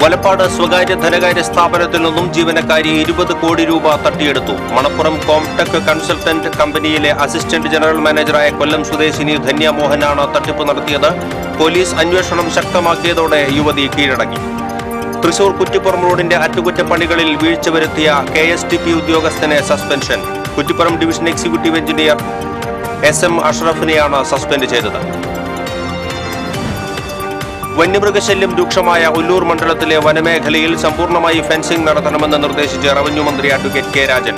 വലപ്പാട് സ്വകാര്യ ധനകാര്യ സ്ഥാപനത്തിൽ നിന്നും ജീവനക്കാരി 20 കോടി രൂപ തട്ടിയെടുത്തു. മണപ്പുറം കോംടെക് കൺസൾട്ടന്റ് കമ്പനിയിലെ അസിസ്റ്റന്റ് ജനറൽ മാനേജറായ കൊല്ലം സ്വദേശിനി ധന്യ മോഹനാണ് തട്ടിപ്പ് നടത്തിയത്. പോലീസ് അന്വേഷണം ശക്തമാക്കിയതോടെ യുവതി കീഴടങ്ങി. തൃശൂർ കുറ്റിപ്പുറം റോഡിന്റെ അറ്റകുറ്റപ്പണികളിൽ വീഴ്ച വരുത്തിയ KSTP ഉദ്യോഗസ്ഥനെ suspension. Kuttippuram division executive engineer SM അഷ്റഫിനെയാണ് സസ്പെൻഡ് ചെയ്തത്. വന്യമൃഗശല്യം രൂക്ഷമായ ഒല്ലൂർ മണ്ഡലത്തിലെ വനമേഖലയിൽ സമ്പൂർണ്ണമായി ഫെൻസിംഗ് നടത്തണമെന്ന് നിർദ്ദേശിച്ച് റവന്യൂ മന്ത്രി അഡ്വക്കേറ്റ് K. രാജൻ.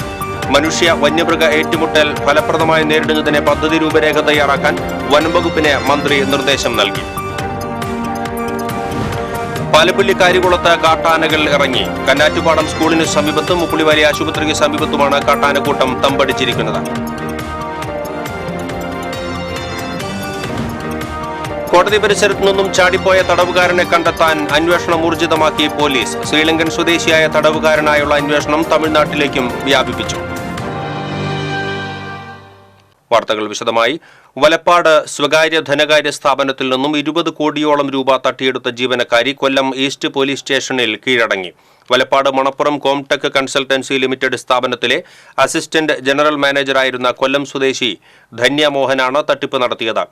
മനുഷ്യ വന്യമൃഗ ഏറ്റുമുട്ടൽ ഫലപ്രദമായി നേരിടുന്നതിന് പദ്ധതി രൂപരേഖ തയ്യാറാക്കാൻ വനംവകുപ്പിന് മന്ത്രി നിർദ്ദേശം നൽകി. പാലപ്പള്ളി കാരികുളത്ത് കാട്ടാനകൾ ഇറങ്ങി. കന്നാറ്റുപാടം സ്കൂളിന് സമീപത്തും മുപ്പുളിവാലി ആശുപത്രിക്ക് സമീപത്തുമാണ് കാട്ടാനക്കൂട്ടം തമ്പടിച്ചിരിക്കുന്നത്. കോടതി പരിസരത്തു നിന്നും ചാടിപ്പോയ തടവുകാരനെ കണ്ടെത്താൻ അന്വേഷണം ഊർജിതമാക്കി പോലീസ്. ശ്രീലങ്കൻ സ്വദേശിയായ തടവുകാരനായുള്ള അന്വേഷണം തമിഴ്നാട്ടിലേക്കും വ്യാപിപ്പിച്ചു. വാർത്തകൾ വിശദമായി. വലപ്പാട് സ്വകാര്യ ധനകാര്യ സ്ഥാപനത്തിൽ നിന്നും 20 കോടിയോളം രൂപ തട്ടിയെടുത്ത ജീവനക്കാരി കൊല്ലം ഈസ്റ്റ് പോലീസ് സ്റ്റേഷനിൽ കീഴടങ്ങി. Valappad Manappuram Comtech consultancy limited സ്ഥാപനത്തിലെ അസിസ്റ്റന്റ് ജനറൽ മാനേജറായിരുന്ന കൊല്ലം സ്വദേശി ധന്യ മോഹനാണ് തട്ടിപ്പ് നടത്തിയത്.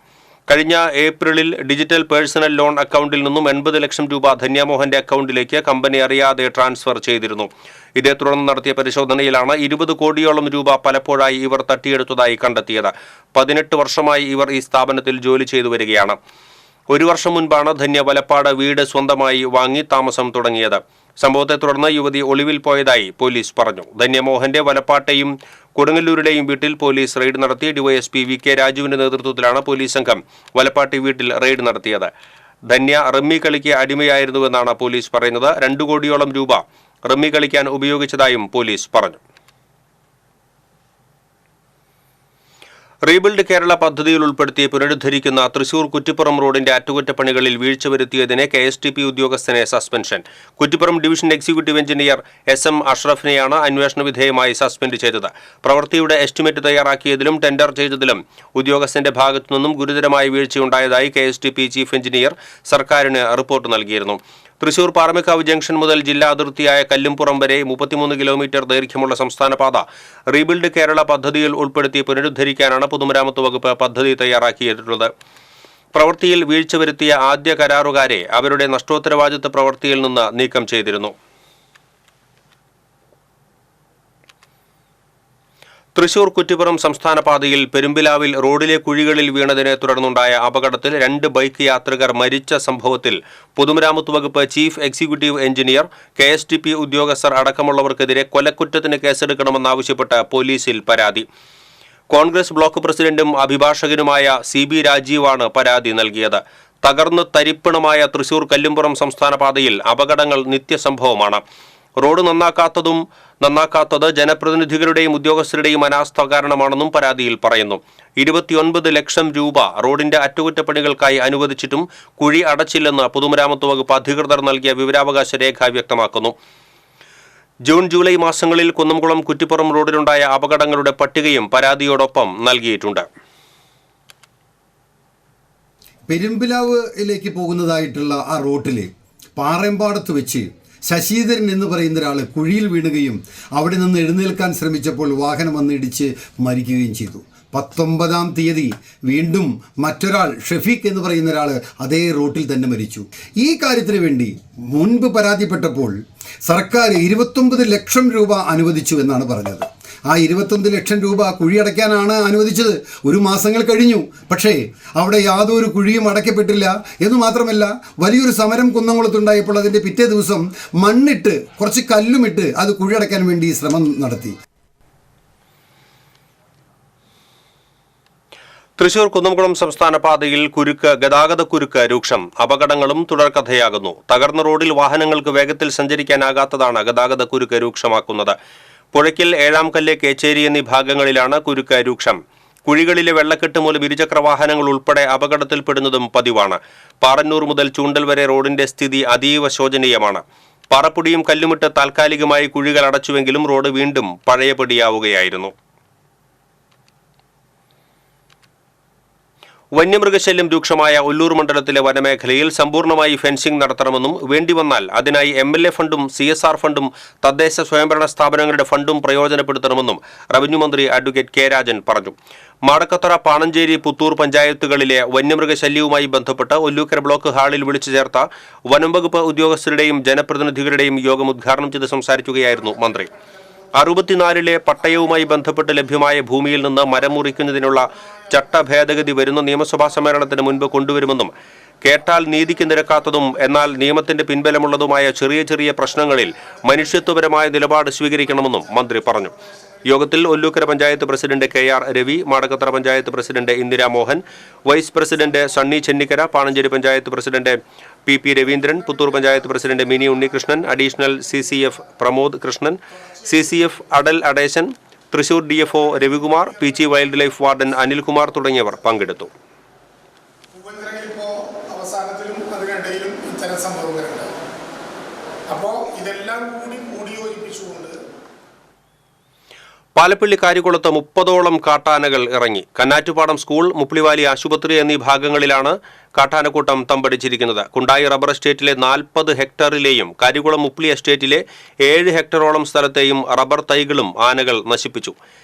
കഴിഞ്ഞ ഏപ്രിലിൽ ഡിജിറ്റൽ പേഴ്സണൽ ലോൺ അക്കൗണ്ടിൽ നിന്നും 80 ലക്ഷം രൂപ ധന്യമോഹന്റെ അക്കൗണ്ടിലേക്ക് കമ്പനി അറിയാതെ ട്രാൻസ്ഫർ ചെയ്തിരുന്നു. ഇതേ തുടർന്ന് നടത്തിയ പരിശോധനയിലാണ് 20 കോടിയോളം രൂപ പലപ്പോഴായി ഇവർ തട്ടിയെടുത്തതായി കണ്ടെത്തിയത്. 18 വർഷമായി ഇവർ ഈ സ്ഥാപനത്തിൽ ജോലി ചെയ്തു വരികയാണ്. 1 വർഷം മുൻപാണ് ധന്യ വലപ്പാട് വീട് സ്വന്തമായി വാങ്ങി താമസം തുടങ്ങിയത്. സംഭവത്തെ തുടർന്ന് യുവതി ഒളിവിൽ പോയതായി പോലീസ് പറഞ്ഞു. ധന്യമോഹന്റെ വലപ്പാട്ടെയും കൊടുങ്ങല്ലൂരിലെയും വീട്ടിൽ പോലീസ് റെയ്ഡ് നടത്തി. DYSP VK രാജുവിന്റെ നേതൃത്വത്തിലാണ് പോലീസ് സംഘം വലപ്പാട്ടി വീട്ടിൽ റെയ്ഡ് നടത്തിയത്. ധന്യ റമ്മി കളിക്ക് അടിമയായിരുന്നുവെന്നാണ് പോലീസ് പറയുന്നത്. 2 കോടിയോളം രൂപ റമ്മി കളിക്കാൻ ഉപയോഗിച്ചതായും പോലീസ് പറഞ്ഞു. റീബിൽഡ് കേരള പദ്ധതിയിൽ ഉൾപ്പെടുത്തി പുനരുദ്ധരിക്കുന്ന തൃശൂർ കുറ്റിപ്പുറം റോഡിന്റെ അറ്റകുറ്റപ്പണികളിൽ വീഴ്ച വരുത്തിയതിന് KSTP ഉദ്യോഗസ്ഥനെ suspension. Kuttippuram division executive engineer SM അഷ്റഫിനെയാണ് അന്വേഷണ വിധേയമായി സസ്പെൻഡ് ചെയ്തത്. പ്രവൃത്തിയുടെ എസ്റ്റിമേറ്റ് തയ്യാറാക്കിയതിലും ടെൻഡർ ചെയ്തതിലും ഉദ്യോഗസ്ഥന്റെ ഭാഗത്തുനിന്നും ഗുരുതരമായ വീഴ്ചയുണ്ടായതായി KSTP ചീഫ് എഞ്ചിനീയർ സർക്കാരിന് റിപ്പോർട്ട് നൽകിയിരുന്നു. തൃശൂർ പാറമേക്കാവ് ജംഗ്ഷൻ മുതൽ ജില്ലാ അതിർത്തിയായ കല്ലുംപുറം വരെ 33 കിലോമീറ്റർ ദൈർഘ്യമുള്ള സംസ്ഥാനപാത റീബിൽഡ് കേരള പദ്ധതിയിൽ ഉൾപ്പെടുത്തി പുനരുദ്ധരിക്കാനാണ് പൊതുമരാമത്ത് വകുപ്പ് പദ്ധതി തയ്യാറാക്കിയിട്ടുള്ളത്. പ്രവൃത്തിയിൽ വീഴ്ച വരുത്തിയ ആദ്യ കരാറുകാരെ അവരുടെ നഷ്ടോത്തരവാദിത്ത പ്രവൃത്തിയിൽ നിന്ന് നീക്കം ചെയ്തിരുന്നു. തൃശൂർ കുറ്റിപ്പുറം സംസ്ഥാന പാതയിൽ പെരുമ്പിലാവിൽ റോഡിലെ കുഴികളിൽ വീണതിനെ തുടർന്നുണ്ടായ അപകടത്തിൽ 2 ബൈക്ക് യാത്രികർ മരിച്ച സംഭവത്തിൽ പൊതുമരാമത്ത് വകുപ്പ് ചീഫ് എക്സിക്യൂട്ടീവ് എഞ്ചിനീയർ KSTP ഉദ്യോഗസ്ഥർ അടക്കമുള്ളവർക്കെതിരെ കൊലക്കുറ്റത്തിന് കേസെടുക്കണമെന്നാവശ്യപ്പെട്ട് പോലീസിൽ പരാതി. കോൺഗ്രസ് ബ്ലോക്ക് പ്രസിഡന്റും അഭിഭാഷകനുമായ CB രാജീവാണ് പരാതി നൽകിയത്. തകർന്ന് തരിപ്പണമായ തൃശൂർ കല്ലുംപുറം സംസ്ഥാന പാതയിൽ അപകടങ്ങൾ നിത്യസംഭവമാണ്. റോഡ് നന്നാക്കാത്തത് ജനപ്രതിനിധികളുടെയും ഉദ്യോഗസ്ഥരുടെയും അനാസ്ഥ കാരണമാണെന്നും പരാതിയിൽ പറയുന്നു. 29 ലക്ഷം രൂപ റോഡിന്റെ അറ്റകുറ്റപ്പണികൾക്കായി അനുവദിച്ചിട്ടും കുഴി അടച്ചില്ലെന്ന് പൊതുമരാമത്ത് വകുപ്പ് അധികൃതർ നൽകിയ വിവരാവകാശ രേഖ വ്യക്തമാക്കുന്നു. ജൂൺ ജൂലൈ മാസങ്ങളിൽ കുന്നംകുളം കുറ്റിപ്പുറം റോഡിലുണ്ടായ അപകടങ്ങളുടെ പട്ടികയും പരാതിയോടൊപ്പം നൽകിയിട്ടുണ്ട്. പെരുമ്പിലാവിലേക്ക് പോകുന്നതായിട്ടുള്ള ആ റോട്ടിൽ പാറമ്പാടത്ത് വെച്ച് ശശീധരൻ എന്ന് പറയുന്ന ഒരാൾ കുഴിയിൽ വീണുകയും അവിടെ നിന്ന് എഴുന്നേൽക്കാൻ ശ്രമിച്ചപ്പോൾ വാഹനം വന്നിടിച്ച് മരിക്കുകയും ചെയ്തു. 19-ാം തീയതി വീണ്ടും മറ്റൊരാൾ ഷെഫീഖ് എന്ന് പറയുന്ന ഒരാൾ അതേ റോട്ടിൽ തന്നെ മരിച്ചു. ഈ കാര്യത്തിന് വേണ്ടി മുൻപ് പരാതിപ്പെട്ടപ്പോൾ സർക്കാർ 29 ലക്ഷം രൂപ അനുവദിച്ചു എന്നാണ് പറഞ്ഞത്. ആ 29 ലക്ഷം രൂപ കുഴിയടയ്ക്കാനാണ് അനുവദിച്ചത്. 1 മാസങ്ങൾ കഴിഞ്ഞു. പക്ഷേ അവിടെ യാതൊരു കുഴിയും അടയ്ക്കപ്പെട്ടില്ല എന്ന് മാത്രമല്ല, വലിയൊരു സമരം കുന്നംകുളത്തുണ്ടായപ്പോൾ അതിൻ്റെ പിറ്റേ ദിവസം മണ്ണിട്ട് കുറച്ച് കല്ലുമിട്ട് അത് കുഴിയടയ്ക്കാൻ വേണ്ടി ശ്രമം നടത്തി. തൃശൂർ കുന്നംകുളം സംസ്ഥാന പാതയിൽ ഗതാഗത കുരുക്ക് രൂക്ഷം. അപകടങ്ങളും തുടർക്കഥയാകുന്നു. തകർന്ന റോഡിൽ വാഹനങ്ങൾക്ക് വേഗത്തിൽ സഞ്ചരിക്കാനാകാത്തതാണ് ഗതാഗത കുരുക്ക് രൂക്ഷമാക്കുന്നത്. പുഴയ്ക്കൽ, ഏഴാംകല്ല്, കേച്ചേരി എന്നീ ഭാഗങ്ങളിലാണ് കുരുക്ക് രൂക്ഷം. കുഴികളിലെ വെള്ളക്കെട്ട് മൂലം ഇരുചക്ര വാഹനങ്ങൾ ഉൾപ്പെടെ അപകടത്തിൽപ്പെടുന്നതും പതിവാണ്. പാറന്നൂർ മുതൽ ചൂണ്ടൽ വരെ റോഡിന്റെ സ്ഥിതി അതീവ ശോചനീയമാണ്. പാറപ്പൊടിയും കല്ലുമിട്ട് താൽക്കാലികമായി കുഴികൾ അടച്ചുവെങ്കിലും റോഡ് വീണ്ടും പഴയപടിയാവുകയായിരുന്നു. വന്യമൃഗശല്യം രൂക്ഷമായ ഒല്ലൂർ മണ്ഡലത്തിലെ വനമേഖലയിൽ സമ്പൂർണ്ണമായി ഫെൻസിംഗ് നടത്തണമെന്നും വേണ്ടിവന്നാൽ അതിനായി MLA ഫണ്ടും CSR ഫണ്ടും തദ്ദേശ സ്വയംഭരണ സ്ഥാപനങ്ങളുടെ ഫണ്ടും പ്രയോജനപ്പെടുത്തണമെന്നും റവന്യൂ മന്ത്രി അഡ്വക്കേറ്റ് കെ രാജൻ പറഞ്ഞു. മാടക്കത്തറ, പാണഞ്ചേരി, പുത്തൂർ പഞ്ചായത്തുകളിലെ വന്യമൃഗശല്യവുമായി ബന്ധപ്പെട്ട് ഒല്ലൂക്കര ബ്ലോക്ക് ഹാളിൽ വിളിച്ചു ചേർത്ത വനം വകുപ്പ് ഉദ്യോഗസ്ഥരുടെയും ജനപ്രതിനിധികളുടെയും യോഗം ഉദ്ഘാടനം ചെയ്ത് സംസാരിക്കുകയായിരുന്നു മന്ത്രി. 64 പട്ടയവുമായി ബന്ധപ്പെട്ട് ലഭ്യമായ ഭൂമിയിൽ നിന്ന് മരം മുറിക്കുന്നതിനുള്ള ചട്ടഭേദഗതി വരുന്ന നിയമസഭാ സമ്മേളനത്തിന് മുൻപ് കൊണ്ടുവരുമെന്നും കേട്ടാൽ നീതിക്ക് നിരക്കാത്തതും എന്നാൽ നിയമത്തിന്റെ പിൻബലമുള്ളതുമായ ചെറിയ ചെറിയ പ്രശ്നങ്ങളിൽ മനുഷ്യത്വപരമായ നിലപാട് സ്വീകരിക്കണമെന്നും മന്ത്രി പറഞ്ഞു. യോഗത്തിൽ Ollukkara panchayat president KR Ravi, Madakkathara panchayat president Indira Mohan, vice president Sunny Chennikkara, Pananchery panchayat president PP Raveendran, Puthur panchayat president Mini Unnikrishnan, additional CCF Pramod Krishnan, CCF Atal Adeshan, Thrissur DFO Ravikumar, PG wildlife warden Anilkumar തുടങ്ങിയവർ പങ്കെടുത്തു. പാലപ്പള്ളി കാരിക്കുളത്ത് 30ഓളം കാട്ടാനകൾ ഇറങ്ങി. കന്നാറ്റുപാടം സ്കൂൾ, മുപ്ലിവാലി ആശുപത്രി എന്നീ ഭാഗങ്ങളിലാണ് കാട്ടാനക്കൂട്ടം തമ്പടിച്ചിരിക്കുന്നത്. കുണ്ടായി റബ്ബർ എസ്റ്റേറ്റിലെ 40 ഹെക്ടറിലെയും കാരിക്കുളം മുപ്ലി എസ്റ്റേറ്റിലെ 7 ഹെക്ടറോളം സ്ഥലത്തെയും റബ്ബർ തൈകളും ആനകൾ നശിപ്പിച്ചു.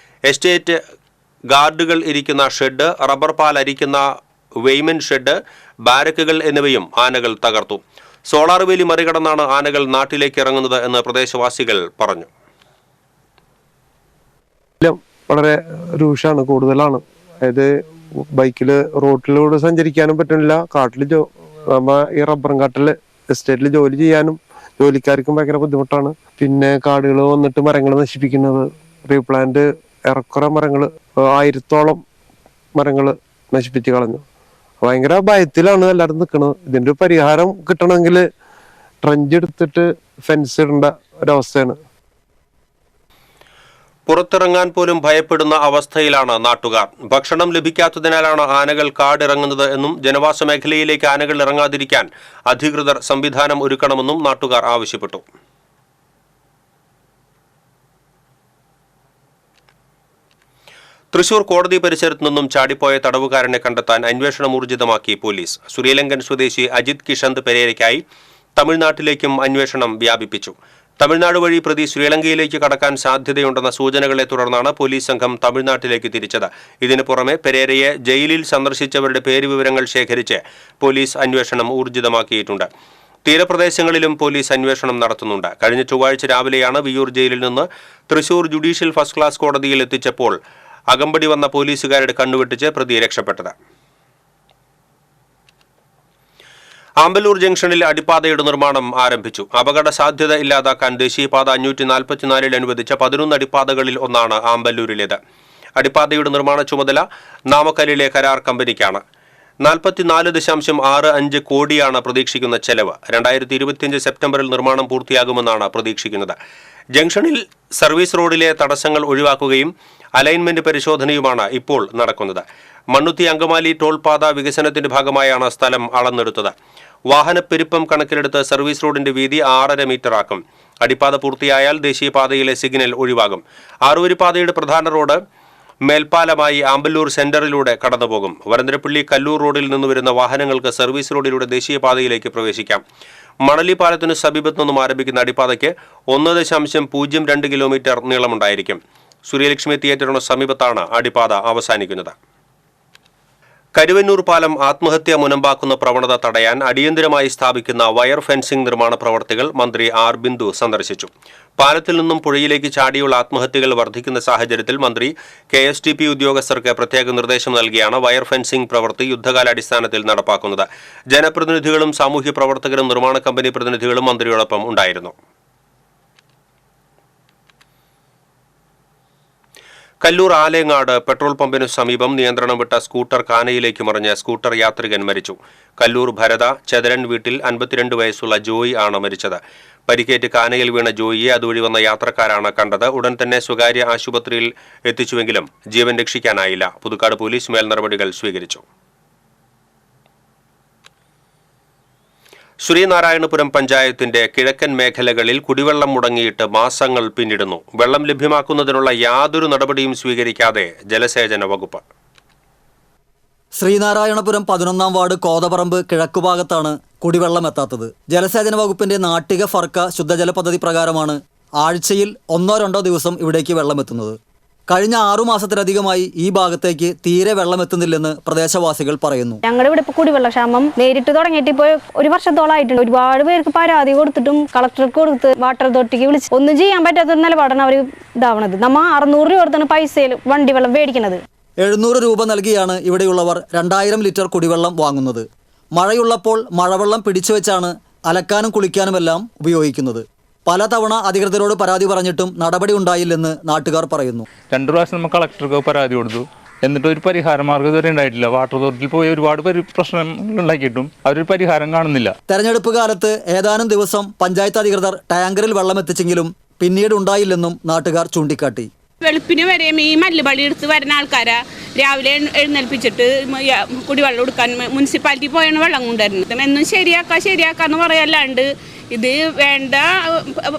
എസ്റ്റേറ്റ് ഗാർഡുകൾ ഇരിക്കുന്ന ഷെഡ്, റബ്ബർ പാൽ അരിക്കുന്ന വെയ്മൻ ഷെഡ്, ബാരക്കുകൾ എന്നിവയും ആനകൾ തകർത്തു. സോളാർ വേലി മറികടന്നാണ് ആനകൾ നാട്ടിലേക്ക് ഇറങ്ങുന്നത് എന്ന് പ്രദേശവാസികൾ പറഞ്ഞു. വളരെ രൂക്ഷമാണ്, കൂടുതലാണ്. അതായത് ബൈക്കിൽ റോഡിലൂടെ സഞ്ചരിക്കാനും പറ്റുന്നില്ല. കാട്ടിൽ ഈ റബ്ബറും കാട്ടിൽ എസ്റ്റേറ്റിൽ ജോലി ചെയ്യാനും ജോലിക്കാർക്കും ഭയങ്കര ബുദ്ധിമുട്ടാണ്. പിന്നെ കാടുകൾ വന്നിട്ട് മരങ്ങൾ നശിപ്പിക്കുന്നത്, റീപ്ലാന്റ് ഏറെക്കുറെ മരങ്ങൾ 1000ഓളം മരങ്ങൾ നശിപ്പിച്ച് കളഞ്ഞു. ഭയങ്കര ഭയത്തിലാണ് എല്ലാവരും നിൽക്കുന്നത്. ഇതിൻ്റെ ഒരു പരിഹാരം കിട്ടണമെങ്കിൽ ട്രെഞ്ച് എടുത്തിട്ട് ഫെൻസ് ഇടേണ്ട ഒരവസ്ഥയാണ്. പുറത്തിറങ്ങാൻ പോലും ഭയപ്പെടുന്ന അവസ്ഥയിലാണ് നാട്ടുകാർ. ഭക്ഷണം ലഭിക്കാത്തതിനാലാണ് ആനകൾ കാടിറങ്ങുന്നത് എന്നും ജനവാസ മേഖലയിലേക്ക് ആനകൾ ഇറങ്ങാതിരിക്കാൻ അധികൃതർ സംവിധാനം ഒരുക്കണമെന്നും നാട്ടുകാർ ആവശ്യപ്പെട്ടു. തൃശൂർ കോടതി പരിസരത്തു നിന്നും ചാടിപ്പോയ തടവുകാരനെ കണ്ടെത്താൻ അന്വേഷണം ഊർജിതമാക്കി പോലീസ്. ശ്രീലങ്കൻ സ്വദേശി അജിത് കിഷന്ത് പെരേരയ്ക്കായി തമിഴ്നാട്ടിലേക്കും അന്വേഷണം വ്യാപിപ്പിച്ചു. തമിഴ്നാട് വഴി പ്രതി ശ്രീലങ്കയിലേക്ക് കടക്കാൻ സാധ്യതയുണ്ടെന്ന സൂചനകളെ തുടർന്നാണ് പോലീസ് സംഘം തമിഴ്നാട്ടിലേക്ക് തിരിച്ചത്. ഇതിനു പുറമെ പെരേരയെ ജയിലിൽ സന്ദർശിച്ചവരുടെ പേരുവിവരങ്ങൾ ശേഖരിച്ച് പോലീസ് അന്വേഷണം ഊർജിതമാക്കിയിട്ടുണ്ട്. തീരപ്രദേശങ്ങളിലും പോലീസ് അന്വേഷണം നടത്തുന്നുണ്ട്. കഴിഞ്ഞ ചൊവ്വാഴ്ച രാവിലെയാണ് വിയ്യൂർ ജയിലിൽ നിന്ന് തൃശൂർ ജുഡീഷ്യൽ ഫസ്റ്റ് ക്ലാസ് കോടതിയിൽ എത്തിച്ചപ്പോൾ അകമ്പടി വന്ന പോലീസുകാരുടെ കണ്ണുവെട്ടിച്ച് പ്രതി രക്ഷപ്പെട്ടത്. ആമ്പല്ലൂർ ജംഗ്ഷനിൽ അടിപ്പാതയുടെ നിർമ്മാണം ആരംഭിച്ചു. അപകട സാധ്യത ഇല്ലാതാക്കാൻ ദേശീയപാത 544 അനുവദിച്ച 11 അടിപ്പാതകളിൽ ഒന്നാണ് ആമ്പല്ലൂരിലേത്. അടിപ്പാതയുടെ നിർമ്മാണ ചുമതല നാമക്കലിലെ കരാർ കമ്പനിക്കാണ്. 44.65 കോടിയാണ് പ്രതീക്ഷിക്കുന്ന ചെലവ്. 2025 സെപ്റ്റംബറിൽ നിർമ്മാണം പൂർത്തിയാകുമെന്നാണ് പ്രതീക്ഷിക്കുന്നത്. ജംഗ്ഷനിൽ സർവീസ് റോഡിലെ തടസ്സങ്ങൾ ഒഴിവാക്കുകയും അലൈൻമെന്റ് പരിശോധനയുമാണ് ഇപ്പോൾ നടക്കുന്നത്. മണ്ണുത്തി അങ്കമാലി ടോൾ പാത വികസനത്തിന്റെ ഭാഗമായാണ് സ്ഥലം അളന്നെടുത്തത്. വാഹനപ്പെരുപ്പം കണക്കിലെടുത്ത് സർവീസ് റോഡിന്റെ വീതി 6.5 മീറ്ററാക്കും. അടിപ്പാത പൂർത്തിയായാൽ ദേശീയപാതയിലെ സിഗ്നൽ ഒഴിവാകും. ആറുവരിപ്പാതയുടെ പ്രധാന റോഡ് മേൽപ്പാലമായി ആമ്പല്ലൂർ സെന്ററിലൂടെ കടന്നുപോകും. വരന്തരപ്പള്ളി കല്ലൂർ റോഡിൽ നിന്ന് വരുന്ന വാഹനങ്ങൾക്ക് സർവീസ് റോഡിലൂടെ ദേശീയപാതയിലേക്ക് പ്രവേശിക്കാം. മണലി പാലത്തിന് സമീപത്തു നിന്നും ആരംഭിക്കുന്ന അടിപ്പാതയ്ക്ക് 1.02 കിലോമീറ്റർ നീളമുണ്ടായിരിക്കും. സൂര്യലക്ഷ്മി തിയേറ്ററിന് സമീപത്താണ് അടിപ്പാത അവസാനിക്കുന്നത്. കരുവന്നൂർ പാലം ആത്മഹത്യ മുനമ്പാക്കുന്ന പ്രവണത തടയാൻ അടിയന്തരമായി സ്ഥാപിക്കുന്ന വയർ ഫെൻസിംഗ് നിർമ്മാണ പ്രവർത്തികൾ മന്ത്രി R ബിന്ദു സന്ദർശിച്ചു. പാലത്തിൽ നിന്നും പുഴയിലേക്ക് ചാടിയുള്ള ആത്മഹത്യകൾ വർദ്ധിക്കുന്ന സാഹചര്യത്തിൽ മന്ത്രി KSTP ഉദ്യോഗസ്ഥർക്ക് പ്രത്യേക നിർദ്ദേശം നൽകിയാണ് വയർ ഫെൻസിംഗ് പ്രവൃത്തി യുദ്ധകാലാടിസ്ഥാനത്തിൽ നടപ്പാക്കുന്നത്. ജനപ്രതിനിധികളും സാമൂഹ്യ പ്രവർത്തകരും നിർമ്മാണ കമ്പനി പ്രതിനിധികളും മന്ത്രിയോടൊപ്പം ഉണ്ടായിരുന്നു. കല്ലൂർ ആലേങ്ങാട് പെട്രോൾ പമ്പിനു സമീപം നിയന്ത്രണം വിട്ട സ്കൂട്ടർ കാനയിലേക്ക് മറിഞ്ഞ് സ്കൂട്ടർ യാത്രികൻ മരിച്ചു. കല്ലൂർ ഭരത ചതരൻ വീട്ടിൽ 52 വയസ്സുള്ള ജോയി ആണ് മരിച്ചത്. പരിക്കേറ്റ് കാനയിൽ വീണ ജോയിയെ അതുവഴി വന്ന യാത്രക്കാരാണ് കണ്ടത്. ഉടൻ തന്നെ സ്വകാര്യ ആശുപത്രിയിൽ എത്തിച്ചുവെങ്കിലും ജീവൻ രക്ഷിക്കാനായില്ല. പുതുക്കാട് പോലീസ് മേൽ നടപടികൾ സ്വീകരിച്ചു. ശ്രീനാരായണപുരം പഞ്ചായത്തിന്റെ കിഴക്കൻ മേഖലകളിൽ കുടിവെള്ളം മുടങ്ങിയിട്ട് മാസങ്ങൾ പിന്നിടുന്നു. വെള്ളം ലഭ്യമാക്കുന്നതിനുള്ള യാതൊരു നടപടിയും സ്വീകരിക്കാതെ ജലസേചന വകുപ്പ്. ശ്രീനാരായണപുരം 11-ാം വാർഡ് കോതപറമ്പ് കിഴക്കുഭാഗത്താണ് കുടിവെള്ളം എത്താത്തത്. ജലസേചന വകുപ്പിന്റെ നാട്ടിക ഫർക്ക ശുദ്ധജല പദ്ധതി പ്രകാരമാണ് ആഴ്ചയിൽ 1-2 ദിവസം ഇവിടേക്ക് വെള്ളം എത്തുന്നത്. കഴിഞ്ഞ 6 മാസത്തിലധികമായി ഈ ഭാഗത്തേക്ക് തീരെ വെള്ളം എത്തുന്നില്ലെന്ന് പ്രദേശവാസികൾ പറയുന്നു. ഞങ്ങളുടെ ഇവിടെ ഇപ്പോൾ കുടിവെള്ളക്ഷാമം നേരിട്ട് തുടങ്ങിയിട്ട് ഇപ്പോൾ 1 വർഷത്തോളമായിട്ടുണ്ട്. ഒരുപാട് പേർക്ക് പരാതി കൊടുത്തിട്ടും കളക്ടർക്ക് കൊടുത്ത് വാട്ടർ അതോറിറ്റിക്ക് വിളിച്ച് ഒന്നും ചെയ്യാൻ പറ്റാത്ത നിലപാടാണ് അവർ ഇതാവണത്. നമ്മൾ 600 രൂപ കൊടുത്താണ് പൈസയിൽ വണ്ടി വെള്ളം മേടിക്കുന്നത്. 700 രൂപ നൽകിയാണ് ഇവിടെയുള്ളവർ 2000 ലിറ്റർ കുടിവെള്ളം വാങ്ങുന്നത്. മഴയുള്ളപ്പോൾ മഴവെള്ളം പിടിച്ചു വെച്ചാണ് അലക്കാനും കുളിക്കാനുമെല്ലാം ഉപയോഗിക്കുന്നത്. പലതവണ അധികൃതരോട് പരാതി പറഞ്ഞിട്ടും നടപടി ഉണ്ടായില്ലെന്ന് നാട്ടുകാർ പറയുന്നു. 2 പ്രാവശ്യം നമ്മൾ കളക്ടർക്ക് പരാതി കൊടുത്തു, എന്നിട്ട് ഒരു പരിഹാര മാർഗ്ഗം ഇതുവരെ ഉണ്ടായിട്ടില്ല. വാട്ടർ അതോറിറ്റിയിൽ പോയി ഒരുപാട് പ്രശ്നങ്ങൾ ഉണ്ടാക്കിയിട്ടും അവരൊരു പരിഹാരം കാണുന്നില്ല. തെരഞ്ഞെടുപ്പ് കാലത്ത് ഏതാനും ദിവസം പഞ്ചായത്ത് അധികൃതർ ടാങ്കറിൽ വെള്ളം എത്തിച്ചെങ്കിലും പിന്നീട് ഉണ്ടായില്ലെന്നും നാട്ടുകാർ ചൂണ്ടിക്കാട്ടി. വെളുപ്പിന് വരെയും ഈ മല്ലുപള്ളി എടുത്ത് വരുന്ന ആൾക്കാരെ രാവിലെ എഴുന്നേൽപ്പിച്ചിട്ട് കുടിവെള്ളം എടുക്കാൻ മുനിസിപ്പാലിറ്റി പോയാണ് വെള്ളം കൊണ്ടുവരുന്നത്. എന്നും ശരിയാക്കാന്ന് പറയല്ലാണ്ട് ഇത് വേണ്ട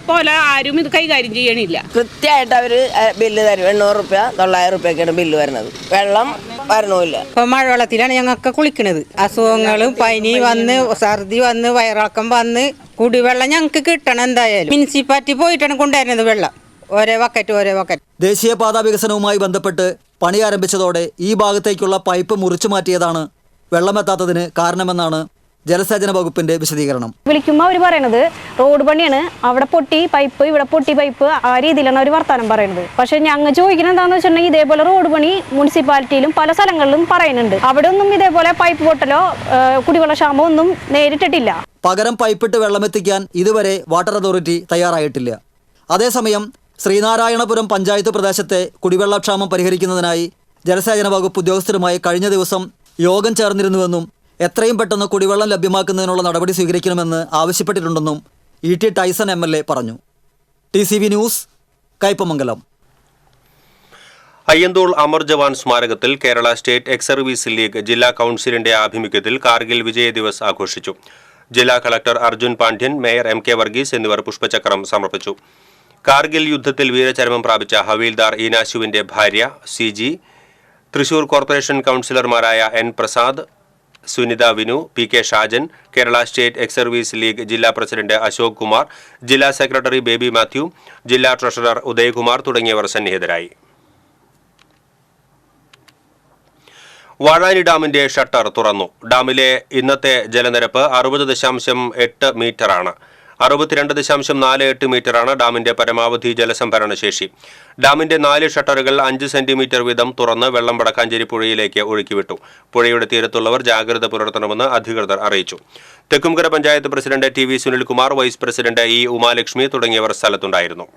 പോലെ ആരും ഇത് കൈകാര്യം ചെയ്യണില്ല. കൃത്യമായിട്ട് അവർ ബില്ല് തരും. 800 രൂപ 900 രൂപയ്ക്കാണ് ബില്ല് വരുന്നത്. വെള്ളം വരണമില്ല. ഇപ്പം മഴവെള്ളത്തിലാണ് ഞങ്ങൾക്ക് കുളിക്കുന്നത്. അസുഖങ്ങളും പനി വന്ന് ഛർദി വന്ന് വയറിളക്കം വന്ന് കുടിവെള്ളം ഞങ്ങൾക്ക് കിട്ടണം. എന്തായാലും മുനിസിപ്പാലിറ്റി പോയിട്ടാണ് കൊണ്ടുവരുന്നത് വെള്ളം. ഓരോ ബക്കറ്റ്. ദേശീയപാതാ വികസനവുമായി ബന്ധപ്പെട്ട് പണി ആരംഭിച്ചതോടെ ഈ ഭാഗത്തേക്കുള്ള പൈപ്പ് മുറിച്ചു മാറ്റിയതാണ് വെള്ളമെത്താത്തതിന് കാരണമെന്നാണ് ജലസേചന വകുപ്പിന്റെ വിശദീകരണം. വിളിക്കുമ്പോൾ അവർ പറയണത് റോഡ് പണിയാണ്, അവിടെ പൊട്ടി പൈപ്പ്, ഇവിടെ പൊട്ടി പൈപ്പ്, ആ രീതിയിലാണ് അവർ വർത്താനം പറയുന്നത്. പക്ഷെ ഞങ്ങൾ ചോദിക്കുന്നത് എന്താണെന്ന് വെച്ചിട്ടുണ്ടെങ്കിൽ ഇതേപോലെ റോഡ് പണി മുനിസിപ്പാലിറ്റിയിലും പല സ്ഥലങ്ങളിലും പറയുന്നുണ്ട്. അവിടെ ഒന്നും ഇതേപോലെ പൈപ്പ് പൊട്ടലോ കുടിവെള്ള ക്ഷാമോ ഒന്നും നേരിട്ടിട്ടില്ല. പകരം പൈപ്പിട്ട് വെള്ളമെത്തിക്കാൻ ഇതുവരെ വാട്ടർ അതോറിറ്റി തയ്യാറായിട്ടില്ല. അതേസമയം ശ്രീനാരായണപുരം പഞ്ചായത്ത് പ്രദേശത്തെ കുടിവെള്ളക്ഷാമം പരിഹരിക്കുന്നതിനായി ജലസേചന വകുപ്പ് ഉദ്യോഗസ്ഥരുമായി കഴിഞ്ഞ ദിവസം യോഗം ചേർന്നിരുന്നുവെന്നും എത്രയും പെട്ടെന്ന് കുടിവെള്ളം ലഭ്യമാക്കുന്നതിനുള്ള നടപടി സ്വീകരിക്കണമെന്ന് ആവശ്യപ്പെട്ടിട്ടുണ്ടെന്നും ET ടൈസൺ MLA പറഞ്ഞു. TCV news, Kaipamangalam. അയ്യന്തോൾ അമർ ജവാൻ സ്മാരകത്തിൽ Kerala state ex service league ജില്ലാ കൗൺസിലിന്റെ ആഭിമുഖ്യത്തിൽ കാർഗിൽ വിജയ ദിവസ് ആഘോഷിച്ചു. ജില്ലാ collector Arjun Pandian, mayor MK Varghese എന്നിവർ പുഷ്പചക്രം സമർപ്പിച്ചു. കാർഗിൽ യുദ്ധത്തിൽ വീരചരമം പ്രാപിച്ച ഹവീൽദാർ ഈനാശുവിന്റെ ഭാര്യ CG, തൃശൂർ കോർപ്പറേഷൻ കൗൺസിലർമാരായ N Prasad, Sunitha Vinu, PK Shajan, Kerala state ex service league ജില്ലാ പ്രസിഡന്റ് അശോക് കുമാർ, ജില്ലാ സെക്രട്ടറി ബേബി മാത്യു, ജില്ലാ ട്രഷറർ ഉദയകുമാർ തുടങ്ങിയവർ സന്നിഹിതരായി. വാഴാനി ഡാമിന്റെ ഷട്ടർ തുറന്നു. ഡാമിലെ ഇന്നത്തെ ജലനിരപ്പ് 60.8 മീറ്ററാണ്. 62.48 മീറ്ററാണ് ഡാമിന്റെ പരമാവധി ജലസംഭരണ ശേഷി. ഡാമിന്റെ 4 ഷട്ടറുകൾ 5 സെന്റിമീറ്റർ വീതം തുറന്ന് വെള്ളം വടക്കാഞ്ചേരി പുഴയിലേക്ക് ഒഴുക്കിവിട്ടു. പുഴയുടെ തീരത്തുള്ളവർ ജാഗ്രത പുലർത്തണമെന്ന് അധികൃതർ അറിയിച്ചു. Thekkumkara panchayat president TV Sunilkumar, vice president E Umalakshmi തുടങ്ങിയവർ സ്ഥലത്തുണ്ടായിരുന്നു.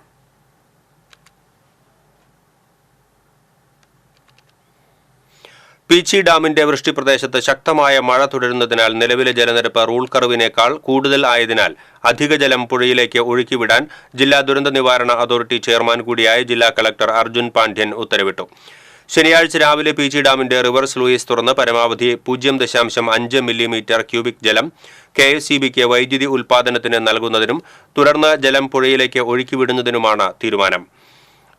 പീച്ചി ഡാമിന്റെ വൃഷ്ടിപ്രദേശത്ത് ശക്തമായ മഴ തുടരുന്നതിനാൽ നിലവിലെ ജലനിരപ്പ് റൂൾ കർവിനേക്കാൾ കൂടുതൽ ആയതിനാൽ അധിക ജലം പുഴയിലേക്ക് ഒഴുക്കിവിടാൻ ജില്ലാ ദുരന്ത നിവാരണ അതോറിറ്റി ചെയർമാൻ കൂടിയായ ജില്ലാ കളക്ടർ അർജുൻ പാണ്ഡ്യൻ ഉത്തരവിട്ടു. ശനിയാഴ്ച രാവിലെ പീച്ചി ഡാമിന്റെ റിവേഴ്സ് ലൂയിസ് തുറന്ന് പരമാവധി 0.5 മില്ലിമീറ്റർ ക്യൂബിക് ജലം KSEBക്ക് വൈദ്യുതി ഉൽപാദനത്തിന് നൽകുന്നതിനും തുടർന്ന് ജലം പുഴയിലേക്ക് ഒഴുക്കിവിടുന്നതിനുമാണ് തീരുമാനം.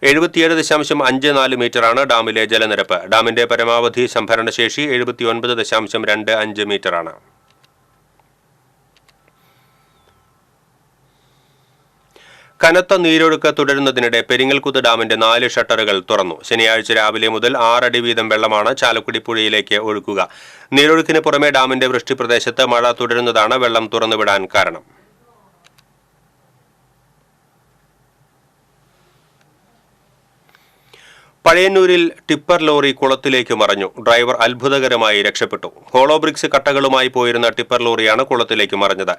77.54 മീറ്ററാണ് ഡാമിലെ ജലനിരപ്പ്. ഡാമിന്റെ പരമാവധി സംഭരണശേഷി 79.25 മീറ്ററാണ്. കനത്ത നീരൊഴുക്ക് തുടരുന്നതിനിടെ പെരിങ്ങൽകുത്ത് ഡാമിന്റെ 4 ഷട്ടറുകൾ തുറന്നു. ശനിയാഴ്ച രാവിലെ മുതൽ 6 അടി വീതം വെള്ളമാണ് ചാലക്കുടി പുഴയിലേക്ക് ഒഴുക്കുക. നീരൊഴുക്കിന് പുറമെ ഡാമിന്റെ വൃഷ്ടിപ്രദേശത്ത് മഴ തുടരുന്നതാണ് വെള്ളം തുറന്നുവിടാൻ കാരണം. പഴയന്നൂരിൽ ടിപ്പർ ലോറി കുളത്തിലേക്ക് മറിഞ്ഞു. ഡ്രൈവർ അത്ഭുതകരമായി രക്ഷപ്പെട്ടു. ഹോളോ ബ്രിക്സ് കട്ടകളുമായി പോയിരുന്ന ടിപ്പർ ലോറിയാണ് കുളത്തിലേക്ക് മറിഞ്ഞത്.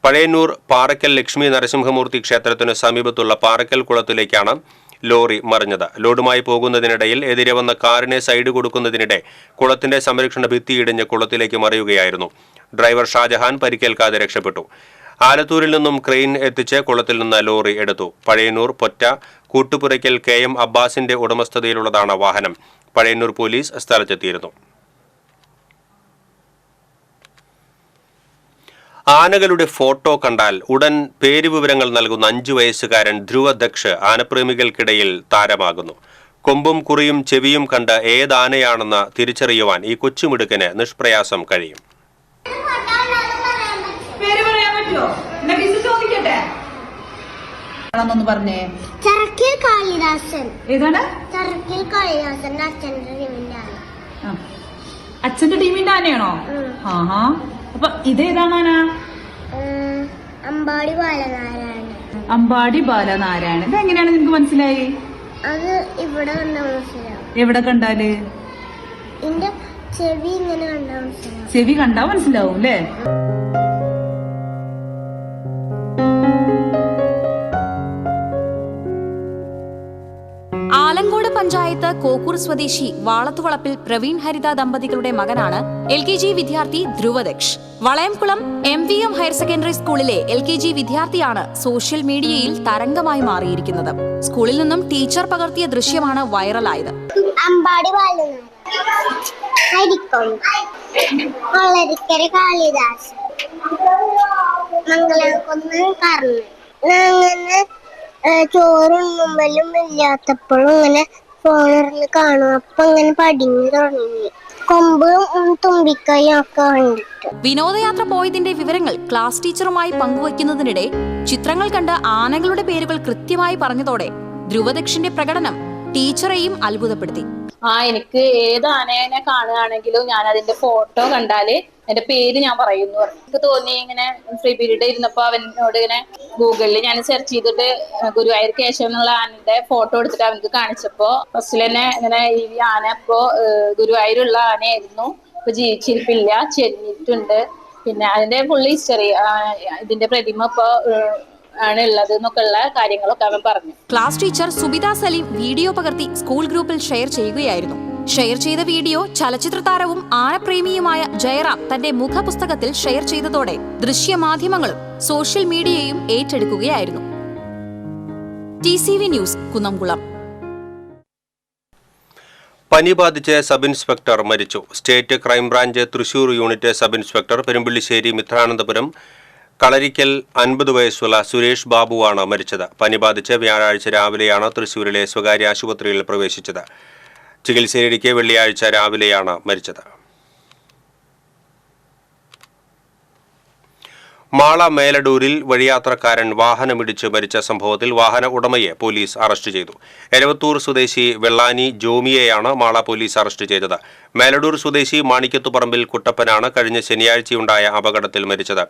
പഴയന്നൂർ പാറയ്ക്കൽ ലക്ഷ്മി നരസിംഹമൂർത്തി ക്ഷേത്രത്തിന് സമീപത്തുള്ള പാറയ്ക്കൽ കുളത്തിലേക്കാണ് ലോറി മറിഞ്ഞത്. ലോഡുമായി പോകുന്നതിനിടയിൽ എതിരെ വന്ന കാറിനെ സൈഡ് കൊടുക്കുന്നതിനിടെ കുളത്തിന്റെ സംരക്ഷണ ഭിത്തി ഇടിഞ്ഞ് കുളത്തിലേക്ക് മറിയുകയായിരുന്നു. ഡ്രൈവർ ഷാജഹാൻ പരിക്കേൽക്കാതെ രക്ഷപ്പെട്ടു. ആലത്തൂരിൽ നിന്നും ക്രെയിൻ എത്തിച്ച് കുളത്തിൽ നിന്ന് ലോറി എടുത്തു. പഴയന്നൂർ പൊറ്റ കൂട്ടുപുരയ്ക്കൽ KM അബ്ബാസിന്റെ ഉടമസ്ഥതയിലുള്ളതാണ് വാഹനം. പഴയന്നൂർ പോലീസ് സ്ഥലത്തെത്തിയിരുന്നു. ആനകളുടെ ഫോട്ടോ കണ്ടാൽ ഉടൻ പേരുവിവരങ്ങൾ നൽകുന്ന 5 വയസ്സുകാരൻ ധ്രുവ ദക്ഷ് ആനപ്രേമികൾക്കിടയിൽ താരമാകുന്നു. കൊമ്പും കുറിയും ചെവിയും കണ്ട് ഏതാനയാണെന്ന് തിരിച്ചറിയുവാൻ ഈ കൊച്ചുമിടുക്കന് നിഷ്പ്രയാസം കഴിയും. ചരക്കിൽ കാളിദാസൻ. ഏതാണ്? ചരക്കിൽ കാളിദാസന്റെ അച്ഛന്റെ ടീമിന്റെ ആനയാണോ? ആഹാ. അപ്പൊ ഇതേതാണ് ആന? അമ്പാടി ബാലനാരായണൻ. അമ്പാടി ബാലനാരായണൻ. ഇത് എങ്ങനെയാണ് നിനക്ക് മനസ്സിലായി? അത് ഇവിടെ കണ്ടാ മനസ്സിലാവും. എവിടെ കണ്ടാല്? എന്റെ ചെവി ഇങ്ങനെ കണ്ടാ മനസ്സിലാവും. ചെവി കണ്ടാ മനസ്സിലാവും അല്ലേ? ആലങ്കോട് പഞ്ചായത്ത് കോക്കൂർ സ്വദേശി വാളത്തുവളപ്പിൽ പ്രവീൺ ഹരിത ദമ്പതികളുടെ മകനാണ് LKG വിദ്യാർത്ഥി ധ്രുവദക്ഷ്. വളയംകുളം MVM ഹയർ സെക്കൻഡറി സ്കൂളിലെ LKG വിദ്യാർത്ഥിയാണ് സോഷ്യൽ മീഡിയയിൽ തരംഗമായി മാറിയിരിക്കുന്നത്. സ്കൂളിൽ നിന്നും ടീച്ചർ പകർത്തിയ ദൃശ്യമാണ് വൈറലായത്. ചോറും മുമ്പലും ഇല്ലാത്തപ്പോഴും ഇങ്ങനെ ഫോണിൽ കാണും. അപ്പൊ ഇങ്ങനെ പടിഞ്ഞു തുടങ്ങി. കൊമ്പും തുമ്പിക്കൈയും ഒക്കെ കണ്ടിട്ട്. വിനോദയാത്ര പോയതിന്റെ വിവരങ്ങൾ ക്ലാസ് ടീച്ചറുമായി പങ്കുവയ്ക്കുന്നതിനിടെ ചിത്രങ്ങൾ കണ്ട് ആനകളുടെ പേരുകൾ കൃത്യമായി പറഞ്ഞതോടെ ധ്രുവദക്ഷിന്റെ പ്രകടനം ടീച്ചറെയും അത്ഭുതപ്പെടുത്തി. എനിക്ക് ഏത് ആനയെ കാണുകയാണെങ്കിലും ഞാൻ അതിന്റെ ഫോട്ടോ കണ്ടാല് എന്റെ പേര് ഞാൻ പറയുന്നു. എനിക്ക് തോന്നി ഇങ്ങനെ ഫ്രീ പീരീഡ് ഇരുന്നപ്പോ അവനോട് ഇങ്ങനെ ഗൂഗിളിൽ ഞാൻ സെർച്ച് ചെയ്തിട്ട് ഗുരുവായൂർ കേശവൻ എന്നുള്ള ആനയുടെ ഫോട്ടോ എടുത്തിട്ട് അവനക്ക് കാണിച്ചപ്പോ ഫസ്റ്റിൽ തന്നെ ഇങ്ങനെ ഈ ആന ഇപ്പോ ഗുരുവായൂരുള്ള ആനയായിരുന്നു, ഇപ്പൊ ജീവിച്ചിരിപ്പില്ല, ചെരിഞ്ഞിട്ടുണ്ട്, പിന്നെ അതിന്റെ ഫുൾ ഹിസ്റ്ററി, ഇതിന്റെ പ്രതിമ ഇപ്പൊ ആണ് ഉള്ളത് എന്നൊക്കെയുള്ള കാര്യങ്ങളൊക്കെ അവൻ പറഞ്ഞു. Class teacher Subitha Saleem video പകർത്തി സ്കൂൾ ഗ്രൂപ്പിൽ ഷെയർ ചെയ്യുകയായിരുന്നു. ഷെയർ ചെയ്ത വീഡിയോ ചലച്ചിത്ര താരവും ആനപ്രേമിയുമായ ജയറാം തന്റെ മുഖപുസ്തകത്തിൽ ഷെയർ ചെയ്തതോടെ ദൃശ്യമാധ്യമങ്ങളും സോഷ്യൽ മീഡിയയും ഏറ്റെടുക്കുകയായിരുന്നു. TCV news, Kunnamkulam. പനി ബാധിച്ച് സബ് ഇൻസ്പെക്ടർ മരിച്ചു. State crime branch Thrissur unit sub inspector Perumpillissery Mithranandapuram Kalarikkal 50 വയസ്സുള്ള സുരേഷ് ബാബുവാണ് മരിച്ചത്. പനി ബാധിച്ച് വ്യാഴാഴ്ച രാവിലെയാണ് തൃശൂരിലെ സ്വകാര്യ ആശുപത്രിയിൽ പ്രവേശിച്ചത്. ചികിത്സയിലിരിക്കെ വെള്ളിയാഴ്ച രാവിലെയാണ് മരിച്ചത്. മാള മേലടൂരിൽ വഴിയാത്രക്കാരൻ വാഹനമിടിച്ച് മരിച്ച സംഭവത്തിൽ വാഹന ഉടമയെ പോലീസ് അറസ്റ്റ് ചെയ്തു. എരവത്തൂർ സ്വദേശി വെള്ളാനി ജോമിയെയാണ് മാള പോലീസ് അറസ്റ്റ് ചെയ്തത്. മേലടൂർ സ്വദേശി മാണിക്കത്തുപറമ്പിൽ കുട്ടപ്പനാണ് കഴിഞ്ഞ ശനിയാഴ്ചയുണ്ടായ അപകടത്തിൽ മരിച്ചത്.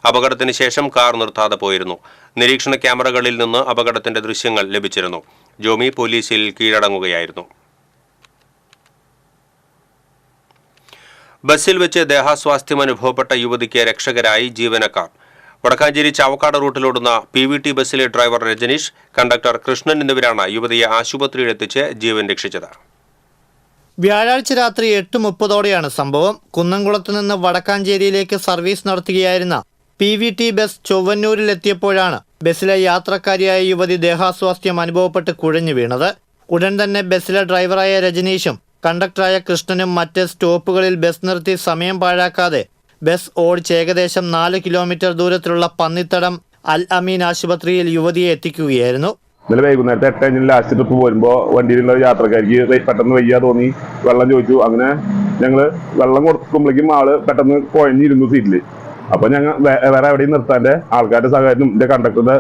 അപകടത്തിന് ശേഷം കാർ നിർത്താതെ പോയിരുന്നു. നിരീക്ഷണ ക്യാമറകളിൽ നിന്ന് അപകടത്തിന്റെ ദൃശ്യങ്ങൾ ലഭിച്ചിരുന്നു. ജോമി പോലീസിൽ കീഴടങ്ങുകയായിരുന്നു. ബസ്സിൽ വെച്ച് ദേഹാസ്വാസ്ഥ്യം അനുഭവപ്പെട്ട യുവതിക്ക് രക്ഷകരായി ജീവനക്കാർ. വടക്കാഞ്ചേരി ചാവക്കാട് റൂട്ടിലോടുന്ന PVT ബസ്സിലെ ഡ്രൈവർ രജനീഷ്, കണ്ടക്ടർ കൃഷ്ണൻ എന്നിവരാണ് യുവതിയെ ആശുപത്രിയിലെത്തിച്ച് ജീവൻ രക്ഷിച്ചത്. വ്യാഴാഴ്ച രാത്രി 8:30ഓടെയാണ് സംഭവം. കുന്നംകുളത്ത് നിന്ന് വടക്കാഞ്ചേരിയിലേക്ക് സർവീസ് നടത്തുകയായിരുന്ന PVT ബസ് ചൊവ്വന്നൂരിലെത്തിയപ്പോഴാണ് ബസ്സിലെ യാത്രക്കാരിയായ യുവതി ദേഹാസ്വാസ്ഥ്യം അനുഭവപ്പെട്ട് കുഴഞ്ഞു വീണത്. ഉടൻ തന്നെ ബസ്സിലെ ഡ്രൈവറായ രജനീഷും കണ്ടക്ടറായ കൃഷ്ണനും മറ്റ് സ്റ്റോപ്പുകളിൽ ബസ് നിർത്തി സമയം പാഴാക്കാതെ ബസ് ഓടിച്ച് ഏകദേശം 4 കിലോമീറ്റർ ദൂരത്തിലുള്ള പന്നിത്തടം അൽ അമീൻ ആശുപത്രിയിൽ യുവതിയെ എത്തിക്കുകയായിരുന്നു. ഇന്നലെ വൈകുന്നേരത്തെ 8 ലാസ്റ്റ് ട്രിപ്പ് പോരുമ്പോൾ വണ്ടിയിലുള്ള യാത്രക്കാർക്ക് പെട്ടെന്ന് വയ്യ തോന്നി, വെള്ളം ചോദിച്ചു. അങ്ങനെ ഞങ്ങൾ വെള്ളം കൊടുക്കുമ്പോഴേക്കും ആള് പെട്ടെന്ന് കുഴഞ്ഞിരുന്നു സീറ്റിൽ. അപ്പൊ ഞങ്ങൾ വേറെ എവിടെയും നിർത്താൻ്റെ ആൾക്കാരുടെ സഹകരണം, എന്റെ കണ്ടക്ടറുടെ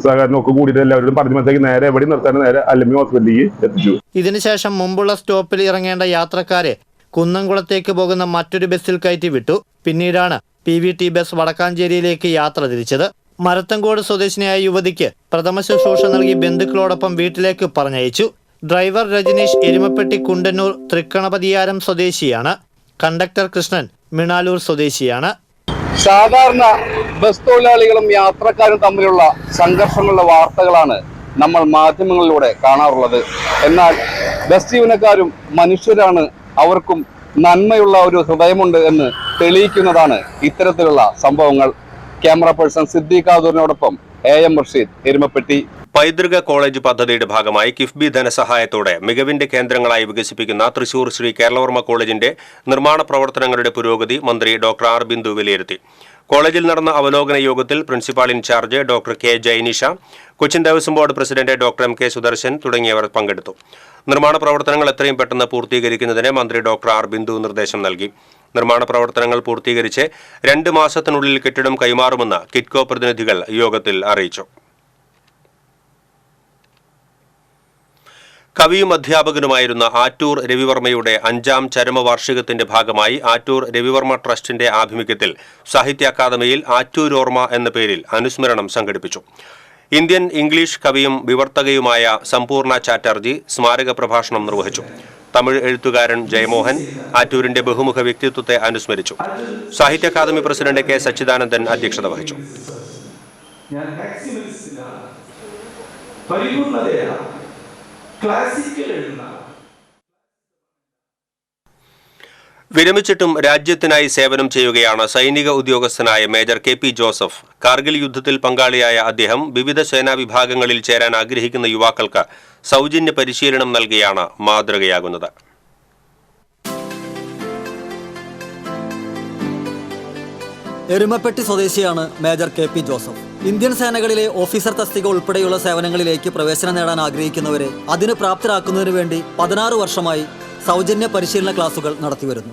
സഹകരണം ഒക്കെ കൂടിയിട്ട് എല്ലാവരോടും പറഞ്ഞു മനസ്സിലാക്കി നേരെ എവിടെയും നിർത്താൻ നേരെ അല്ലമ്മി ഹോസ്പിറ്റലിലേക്ക് എത്തിച്ചു. ഇതിനുശേഷം മുമ്പുള്ള സ്റ്റോപ്പിൽ ഇറങ്ങേണ്ട യാത്രക്കാരെ കുന്നംകുളത്തേക്ക് പോകുന്ന മറ്റൊരു ബസ്സിൽ കയറ്റി വിട്ടു. പിന്നീടാണ് PVT ബസ് വടക്കാഞ്ചേരിയിലേക്ക് യാത്ര തിരിച്ചത്. മരത്തങ്കോട് സ്വദേശിനിയായ യുവതിക്ക് പ്രഥമ ശുശ്രൂഷ നൽകി ബന്ധുക്കളോടൊപ്പം വീട്ടിലേക്ക് പറഞ്ഞയച്ചു. ഡ്രൈവർ രജനീഷ് എരുമപ്പെട്ടി കുണ്ടന്നൂർ തൃക്കണപതിയാരം സ്വദേശിയാണ്. കണ്ടക്ടർ കൃഷ്ണൻ മിണാലൂർ സ്വദേശിയാണ്. സാധാരണ ബസ് തൊഴിലാളികളും യാത്രക്കാരും തമ്മിലുള്ള സംഘർഷങ്ങളുടെ വാർത്തകളാണ് നമ്മൾ മാധ്യമങ്ങളിലൂടെ കാണാറുള്ളത്. എന്നാൽ ബസ് ജീവനക്കാരും മനുഷ്യരാണ്, അവർക്കും നന്മയുള്ള ഒരു ഹൃദയമുണ്ട് എന്ന് തെളിയിക്കുന്നതാണ് ഇത്തരത്തിലുള്ള സംഭവങ്ങൾ. ക്യാമറ പേഴ്സൺ സിദ്ദീഖ് ആദൂരിനോടൊപ്പം AM റഷീദ്, എരുമപ്പെട്ടി. പൈതൃക കോളേജ് പദ്ധതിയുടെ ഭാഗമായി കിഫ്ബി ധനസഹായത്തോടെ മികവിന്റെ കേന്ദ്രങ്ങളായി വികസിപ്പിക്കുന്ന തൃശൂർ ശ്രീ കേരളവർമ്മ കോളേജിന്റെ നിർമ്മാണ പ്രവർത്തനങ്ങളുടെ പുരോഗതി മന്ത്രി ഡോക്ടർ R. ബിന്ദു വിലയിരുത്തി. കോളേജിൽ നടന്ന അവലോകന യോഗത്തിൽ principal in charge doctor K Jainisha, Cochin Devaswom board president doctor M K Sudarshan തുടങ്ങിയവർ പങ്കെടുത്തു. നിർമ്മാണ പ്രവർത്തനങ്ങൾ എത്രയും പെട്ടെന്ന് പൂർത്തീകരിക്കുന്നതിന് മന്ത്രി ഡോക്ടർ ആർ ബിന്ദു നിർദ്ദേശം നൽകി. നിർമ്മാണ പ്രവർത്തനങ്ങൾ പൂർത്തീകരിച്ച് 2 മാസത്തിനുള്ളിൽ കെട്ടിടം കൈമാറുമെന്ന് കിറ്റ്കോ പ്രതിനിധികൾ യോഗത്തിൽ അറിയിച്ചു. കവിയും അധ്യാപകനുമായിരുന്ന ആറ്റൂർ രവിവർമ്മയുടെ 5ാം ചരമവാർഷികത്തിന്റെ ഭാഗമായി ആറ്റൂർ രവിവർമ്മ ട്രസ്റ്റിന്റെ ആഭിമുഖ്യത്തിൽ സാഹിത്യ അക്കാദമിയിൽ ആറ്റൂരോർമ്മ എന്ന പേരിൽ അനുസ്മരണം സംഘടിപ്പിച്ചു. ഇന്ത്യൻ ഇംഗ്ലീഷ് കവിയും വിവർത്തകയുമായ സമ്പൂർണ്ണ ചാറ്റർജി സ്മാരക പ്രഭാഷണം നിർവഹിച്ചു. തമിഴ് എഴുത്തുകാരൻ ജയമോഹൻ ആറ്റൂരിന്റെ ബഹുമുഖ വ്യക്തിത്വത്തെ അനുസ്മരിച്ചു. സാഹിത്യ അക്കാദമി പ്രസിഡന്റ് കെ സച്ചിദാനന്ദൻ അധ്യക്ഷത വഹിച്ചു. വിരമിച്ചിട്ടും രാജ്യത്തിനായി സേവനം ചെയ്യുകയാണ് സൈനിക ഉദ്യോഗസ്ഥനായ major K P Joseph. Kargil യുദ്ധത്തിൽ പങ്കാളിയായ അദ്ദേഹം വിവിധ സേനാ വിഭാഗങ്ങളിൽ ചേരാൻ ആഗ്രഹിക്കുന്ന യുവാക്കൾക്ക് സൗജന്യ പരിശീലനം നൽകിയാണ് മാതൃകയാകുന്നത്. എരുമപ്പെട്ടി സ്വദേശിയാണ് major K P Joseph. Indian സേനകളിലെ ഓഫീസർ തസ്തിക ഉൾപ്പെടെയുള്ള സേവനങ്ങളിലേക്ക് പ്രവേശനം നേടാൻ ആഗ്രഹിക്കുന്നവരെ അതിന് പ്രാപ്തരാക്കുന്നതിനു വേണ്ടി 16 വർഷമായി സൗജന്യ പരിശീലന ക്ലാസുകൾ നടത്തിവരുന്നു.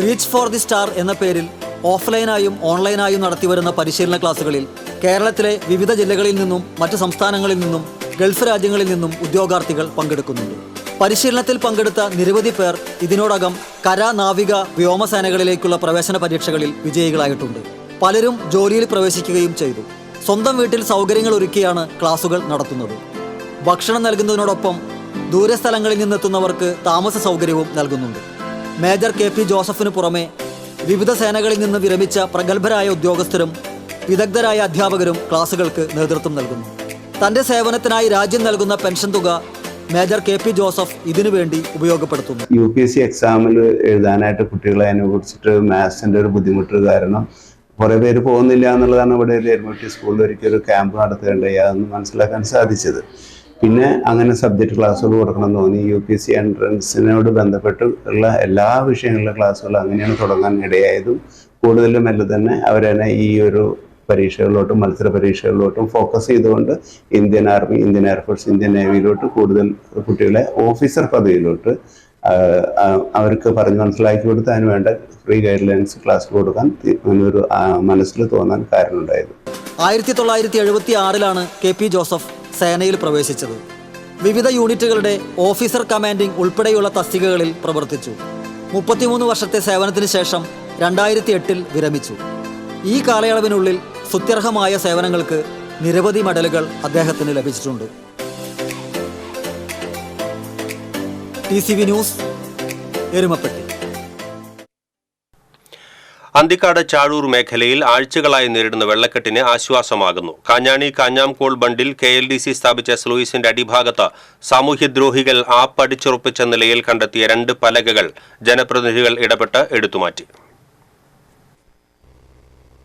റീച്ച് ഫോർ ദി സ്റ്റാർ എന്ന പേരിൽ ഓഫ്ലൈനായും ഓൺലൈനായും നടത്തിവരുന്ന പരിശീലന ക്ലാസുകളിൽ കേരളത്തിലെ വിവിധ ജില്ലകളിൽ നിന്നും മറ്റ് സംസ്ഥാനങ്ങളിൽ നിന്നും ഗൾഫ് രാജ്യങ്ങളിൽ നിന്നും ഉദ്യോഗാർത്ഥികൾ പങ്കെടുക്കുന്നുണ്ട്. പരിശീലനത്തിൽ പങ്കെടുത്ത നിരവധി പേർ ഇതിനോടകം കര, നാവിക, വ്യോമസേനകളിലേക്കുള്ള പ്രവേശന പരീക്ഷകളിൽ വിജയികളായിട്ടുണ്ട്. പലരും ജോലിയിൽ പ്രവേശിക്കുകയും ചെയ്തു. സ്വന്തം വീട്ടിൽ സൗകര്യങ്ങൾ ഒരുക്കിയാണ് ക്ലാസുകൾ നടത്തുന്നത്. ഭക്ഷണം നൽകുന്നതിനോടൊപ്പം ദൂരസ്ഥലങ്ങളിൽ നിന്നെത്തുന്നവർക്ക് താമസ സൗകര്യവും നൽകുന്നുണ്ട്. മേജർ കെ പി ജോസഫിന് പുറമെ വിവിധ സേനകളിൽ നിന്ന് വിരമിച്ച പ്രഗത്ഭരായ ഉദ്യോഗസ്ഥരും വിദഗ്ധരായ അധ്യാപകരും ക്ലാസുകൾക്ക് നേതൃത്വം നൽകുന്നു. തന്റെ സേവനത്തിനായി രാജ്യം നൽകുന്ന പെൻഷൻ തുക മേജർ കെ പി ജോസഫ് ഇതിനുവേണ്ടി ഉപയോഗപ്പെടുത്തുന്നു. UPSC എക്സാമിൽ എഴുതാനായിട്ട് കുട്ടികളെ അനുഭവിച്ചിട്ട് മാത്സിൻ്റെ ഒരു ബുദ്ധിമുട്ട് കാരണം കുറേ പേര് പോകുന്നില്ല എന്നുള്ളതാണ് ഇവിടെ എരുമപ്പെട്ടി സ്കൂളിൽ ഒരിക്കലും ഒരു ക്യാമ്പ് നടത്തേണ്ടത് അതെന്ന് മനസ്സിലാക്കാൻ സാധിച്ചത്. പിന്നെ അങ്ങനെ സബ്ജക്റ്റ് ക്ലാസ്സുകൾ കൊടുക്കണം തോന്നി. UPSC എൻട്രൻസിനോട് ബന്ധപ്പെട്ടുള്ള എല്ലാ വിഷയങ്ങളിലെ ക്ലാസ്സുകൾ അങ്ങനെയാണ് തുടങ്ങാൻ ഇടയായതും കൂടുതലും മെല്ലെ തന്നെ അവരെന്നെ ഈ ഒരു പരീക്ഷകളിലോട്ടും മത്സര പരീക്ഷകളിലോട്ടും ഫോക്കസ് ചെയ്തുകൊണ്ട് Indian army, Indian air force, Indian നേവിയിലോട്ട് കൂടുതൽ കുട്ടികളെ ഓഫീസർ പദവിയിലോട്ട് അവർക്ക് പറഞ്ഞ് മനസ്സിലാക്കി കൊടുത്ത് അതിന് വേണ്ട ഫ്രീ ഗൈഡ് ലൈൻസ് ക്ലാസ് കൊടുക്കാൻ ഒരു മനസ്സിൽ തോന്നാൻ കാരണമുണ്ടായത്. 1976 കെ പി ജോസഫ് സേനയിൽ പ്രവേശിച്ചത്. വിവിധ യൂണിറ്റുകളുടെ ഓഫീസർ കമാൻഡിംഗ് ഉൾപ്പെടെയുള്ള തസ്തികകളിൽ പ്രവർത്തിച്ചു. 33 വർഷത്തെ സേവനത്തിന് ശേഷം 2008 വിരമിച്ചു. ഈ കാലയളവിനുള്ളിൽ സ്തുത്യർഹമായ സേവനങ്ങൾക്ക് നിരവധി മെഡലുകൾ അദ്ദേഹത്തിന് ലഭിച്ചിട്ടുണ്ട്. TCV news, Erumapetty. അന്തിക്കാട് ചാഴൂർ മേഖലയിൽ ആഴ്ചകളായി നേരിടുന്ന വെള്ളക്കെട്ടിന് ആശ്വാസമാകുന്നു. കാഞ്ഞാണി കാഞ്ഞാംകോൾ ബണ്ടിൽ KLDC സ്ഥാപിച്ച സ്ലൂയിസിന്റെ അടിഭാഗത്ത് സാമൂഹ്യദ്രോഹികൾ ആപ്പടിച്ചുറപ്പിച്ച നിലയിൽ കണ്ടെത്തിയ 2 പലകകൾ ജനപ്രതിനിധികൾ ഇടപെട്ട് എടുത്തുമാറ്റി.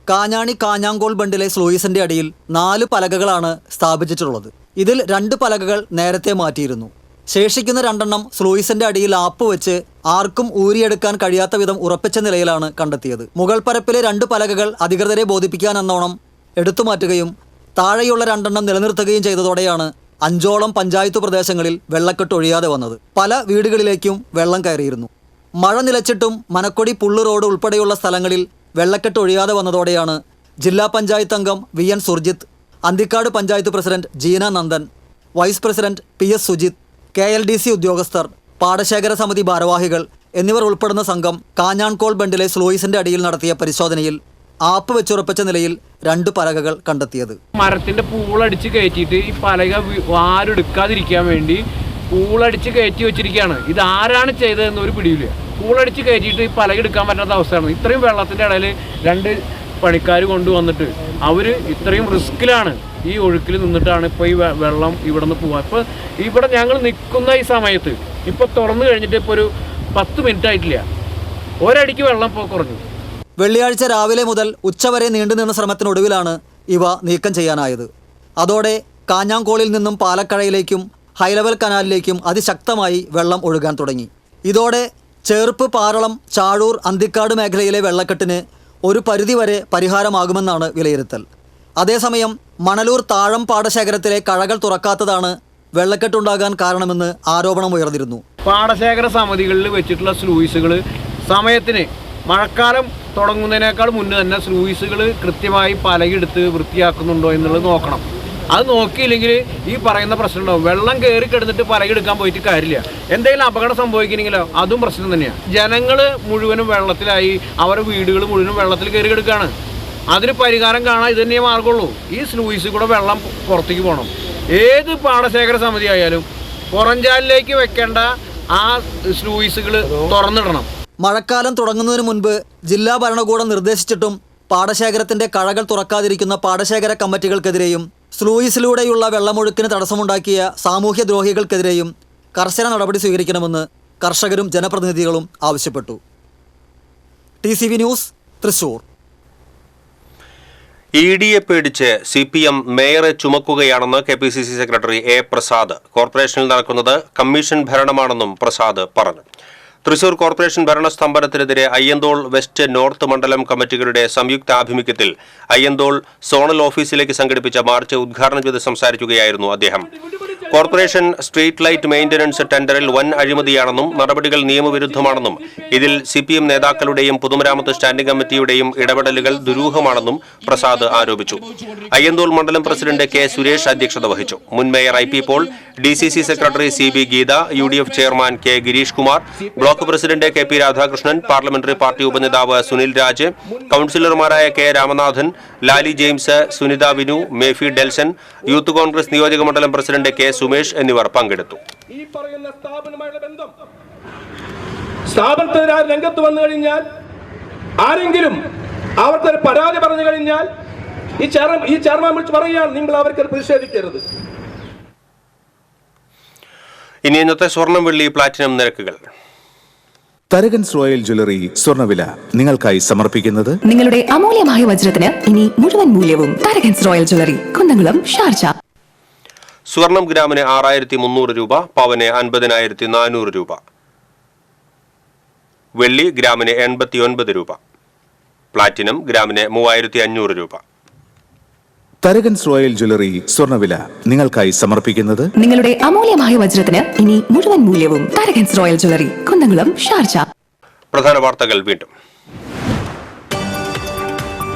കാഞ്ഞാണി കാഞ്ഞാംകോൾ ബണ്ടിലെ സ്ലൂയിസിന്റെ അടിയിൽ 4 പലകകളാണ് സ്ഥാപിച്ചിട്ടുള്ളത്. ഇതിൽ 2 പലകകൾ നേരത്തെ മാറ്റിയിരുന്നു. ശേഷിക്കുന്ന 2 സ്ലൂയിസിന്റെ അടിയിൽ ആപ്പ് വെച്ച് ആർക്കും ഊരിയെടുക്കാൻ കഴിയാത്ത വിധം ഉറപ്പിച്ച നിലയിലാണ് കണ്ടെത്തിയത്. മുകൾ പരപ്പിലെ 2 പലകകൾ അധികൃതരെ ബോധിപ്പിക്കാനെന്നോണം എടുത്തുമാറ്റുകയും താഴെയുള്ള 2 നിലനിർത്തുകയും ചെയ്തതോടെയാണ് 5ഓളം പഞ്ചായത്ത് പ്രദേശങ്ങളിൽ വെള്ളക്കെട്ട് ഒഴിയാതെ വന്നത്. പല വീടുകളിലേക്കും വെള്ളം കയറിയിരുന്നു. മഴ നിലച്ചിട്ടും മനക്കൊടി, പുള്ളു റോഡ് ഉൾപ്പെടെയുള്ള സ്ഥലങ്ങളിൽ വെള്ളക്കെട്ട് ഒഴിയാതെ വന്നതോടെയാണ് ജില്ലാ പഞ്ചായത്ത് അംഗം VN Surjith, Anthikkad panchayat president Jeena Nandan, vice president PS Sujith, KLDC ഉദ്യോഗസ്ഥർ, പാടശേഖര സമിതി ഭാരവാഹികൾ എന്നിവർ ഉൾപ്പെടുന്ന സംഘം കാഞ്ഞാൺകോൾ ബണ്ടിലെ സ്ലൂയിസിന്റെ അടിയിൽ നടത്തിയ പരിശോധനയിൽ ആപ്പ് വെച്ചുറപ്പിച്ച നിലയിൽ 2 പലകകൾ കണ്ടെത്തിയത്. മരത്തിന്റെ പൂളടിച്ച് കയറ്റിയിട്ട് ഈ പലക ആരെടുക്കാതിരിക്കാൻ വേണ്ടി പൂളടിച്ച് കയറ്റി വെച്ചിരിക്കുകയാണ്. ഇത് ആരാണ് ചെയ്തതെന്ന് ഒരു പിടിയില്ല. പൂളടിച്ച് കയറ്റിയിട്ട് ഈ പലക എടുക്കാൻ പറ്റാത്ത അവസ്ഥയാണ്. ഇത്രയും വെള്ളത്തിന്റെ ഇടയിൽ 2 പണിക്കാർ കൊണ്ടുവന്നിട്ട് അവർ ഇത്രയും റിസ്കിലാണ് ഈ ഒഴുക്കിൽ നിന്നിട്ടാണ് ഇപ്പോൾ ഈ വെള്ളം ഇവിടെ നിന്ന് പോവുക. ഇപ്പോൾ ഇവിടെ ഞങ്ങൾ നിൽക്കുന്ന ഈ സമയത്ത് ഇപ്പോൾ തുറന്നു കഴിഞ്ഞിട്ട് ഇപ്പോൾ ഒരു 10 മിനിറ്റ് ആയിട്ടില്ല, ഒരടിക്ക് വെള്ളം ഇപ്പോൾ കുറഞ്ഞു. വെള്ളിയാഴ്ച രാവിലെ മുതൽ ഉച്ചവരെ നീണ്ടുനിന്ന ശ്രമത്തിനൊടുവിലാണ് ഇവ നീക്കം ചെയ്യാനായത്. അതോടെ കാഞ്ഞാംകോളിൽ നിന്നും പാലക്കഴയിലേക്കും ഹൈലെവൽ കനാലിലേക്കും അതിശക്തമായി വെള്ളം ഒഴുകാൻ തുടങ്ങി. ഇതോടെ ചേർപ്പ്, പാറളം, ചാഴൂർ, അന്തിക്കാട് മേഖലയിലെ വെള്ളക്കെട്ടിന് ഒരു പരിധിവരെ പരിഹാരമാകുമെന്നാണ് വിലയിരുത്തൽ. അതേസമയം മണലൂർ താഴം പാടശേഖരത്തിലെ കഴകൾ തുറക്കാത്തതാണ് വെള്ളക്കെട്ടുണ്ടാകാൻ കാരണമെന്ന് ആരോപണമുയർന്നിരുന്നു. പാടശേഖര സമിതികളിൽ വെച്ചിട്ടുള്ള സ്ലൂയിസുകൾ സമയത്തിന് മഴക്കാലം തുടങ്ങുന്നതിനേക്കാൾ മുന്നേ തന്നെ സ്ലൂയിസുകൾ കൃത്യമായി പലകെടുത്ത് വൃത്തിയാക്കുന്നുണ്ടോ എന്നുള്ളത് നോക്കണം. അത് നോക്കിയില്ലെങ്കിൽ ഈ പറയുന്ന പ്രശ്നം ഉണ്ടാവും. വെള്ളം കയറി കിടന്നിട്ട് പലകെടുക്കാൻ പോയിട്ട് കാര്യമില്ല. എന്തെങ്കിലും അപകടം സംഭവിക്കണമെങ്കിലോ അതും പ്രശ്നം തന്നെയാണ്. ജനങ്ങൾ മുഴുവനും വെള്ളത്തിലായി, അവരുടെ വീടുകൾ മുഴുവനും വെള്ളത്തിൽ കയറി കിടക്കുകയാണ്. അതിന് പരിഹാരം കാണാൻ ഇത് തന്നെയേ മാർഗമുള്ളൂ. ഈ സ്ലൂയിസ് കൂടെ വെള്ളം പുറത്തേക്ക് പോകണം. ഏത് പാടശേഖര സമിതി ആയാലും പുറംചാലിലേക്ക് വെക്കേണ്ട ആ സ്ലൂയിസുകൾ തുറന്നിടണം. മഴക്കാലം തുടങ്ങുന്നതിന് മുൻപ് ജില്ലാ ഭരണകൂടം നിർദ്ദേശിച്ചിട്ടും പാടശേഖരത്തിന്റെ കഴകൾ തുറക്കാതിരിക്കുന്ന പാടശേഖര കമ്മിറ്റികൾക്കെതിരെയും സ്ലൂയിസിലൂടെയുള്ള വെള്ളമൊഴുക്കിന് തടസ്സമുണ്ടാക്കിയ സാമൂഹ്യദ്രോഹികൾക്കെതിരെയും കർശന നടപടി സ്വീകരിക്കണമെന്ന് കർഷകരും ജനപ്രതിനിധികളും ആവശ്യപ്പെട്ടു. TCV news, Thrissur. EDയെ പേടിച്ച് CPM മേയറെ ചുമക്കുകയാണെന്ന് KPCC സെക്രട്ടറി A. പ്രസാദ്. കോർപ്പറേഷനിൽ നടക്കുന്നത് കമ്മീഷൻ ഭരണമാണെന്നും പ്രസാദ് പറഞ്ഞു. തൃശൂർ കോർപ്പറേഷൻ ഭരണസ്തംഭനത്തിനെതിരെ അയ്യന്തോൾ വെസ്റ്റ് നോർത്ത് മണ്ഡലം കമ്മിറ്റികളുടെ സംയുക്താഭിമുഖ്യത്തിൽ അയ്യന്തോൾ സോണൽ ഓഫീസിലേക്ക് സംഘടിപ്പിച്ച മാർച്ച് ഉദ്ഘാടനം ചെയ്ത് സംസാരിക്കുകയായിരുന്നു അദ്ദേഹം. കോർപ്പറേഷൻ സ്ട്രീറ്റ് ലൈറ്റ് മെയിന്റനൻസ് ടെൻഡറിൽ വൻ അഴിമതിയാണെന്നും നടപടികൾ നിയമവിരുദ്ധമാണെന്നും ഇതിൽ CPM നേതാക്കളുടെയും പൊതുമരാമത്ത് സ്റ്റാൻഡിംഗ് കമ്മിറ്റിയുടെയും ഇടപെടലുകൾ ദുരൂഹമാണെന്നും പ്രസാദ് ആരോപിച്ചു. അയ്യന്തോൾ മണ്ഡലം പ്രസിഡന്റ് K. സുരേഷ് അധ്യക്ഷത വഹിച്ചു. മുൻ mayor IP Paul, DCC secretary CB Geetha, UDF chairman K. Girish Kumar, block president KP Radhakrishnan, parliamentary party ഉപനേതാവ് സുനിൽ രാജ്, കൌൺസിലർമാരായ K. രാമനാഥൻ, ലാലി ജെയിംസ്, സുനിത വിനു, മേഫി ഡെൽസൺ, യൂത്ത് കോൺഗ്രസ് നിയോജക മണ്ഡലം പ്രസിഡന്റ് K. സുമേഷ് എന്നിവർ പങ്കെടുത്തു. ഈ പറയുന്ന സ്ഥാപനമായുള്ള ബന്ധം സ്ഥാപനത്തിനെതിരെ രംഗത്ത് വന്നു കഴിഞ്ഞാൽ ആരെങ്കിലും അവർക്കൊരു പരാതി പറഞ്ഞു കഴിഞ്ഞാൽ ഈ ചെയർമാൻ വിളിച്ച് പറയുകയാണ്, നിങ്ങൾ അവർക്ക് പ്രതിഷേധിക്കരുത്. ഇനി ഇന്നത്തെ സ്വർണം, വെള്ളി, പ്ലാറ്റിനം നിരക്കുകൾ. തരകൻസ് റോയൽ ജ്വല്ലറി സ്വർണ്ണവില നിങ്ങൾക്കായി സമർപ്പിക്കുന്നത് നിങ്ങളുടെ അമൂല്യമായ വജ്രത്തിന് ഇനി മുഴുവൻ മൂല്യവും Tharakans royal jewellery, Kunnamkulam, Sharjah. സ്വർണം ഗ്രാമിന് 6300 രൂപ, പവന് 50,400 രൂപ. വെള്ളി ഗ്രാമിന് 89 രൂപ. പ്ലാറ്റിനം ഗ്രാമിന് 3500 രൂപ. തരകൻസ് റോയൽ ജ്വല്ലറി സ്വർണ്ണവില നിങ്ങൾക്കായി സമർപ്പിക്കുന്നത് നിങ്ങളുടെ അമൂല്യമായ വജ്രത്തിന് ഇനി മുഴുവൻ മൂല്യവും Tharakans royal jewellery, Kunnamkulam, Sharjah. പ്രധാന വാർത്തകൾ വീണ്ടും.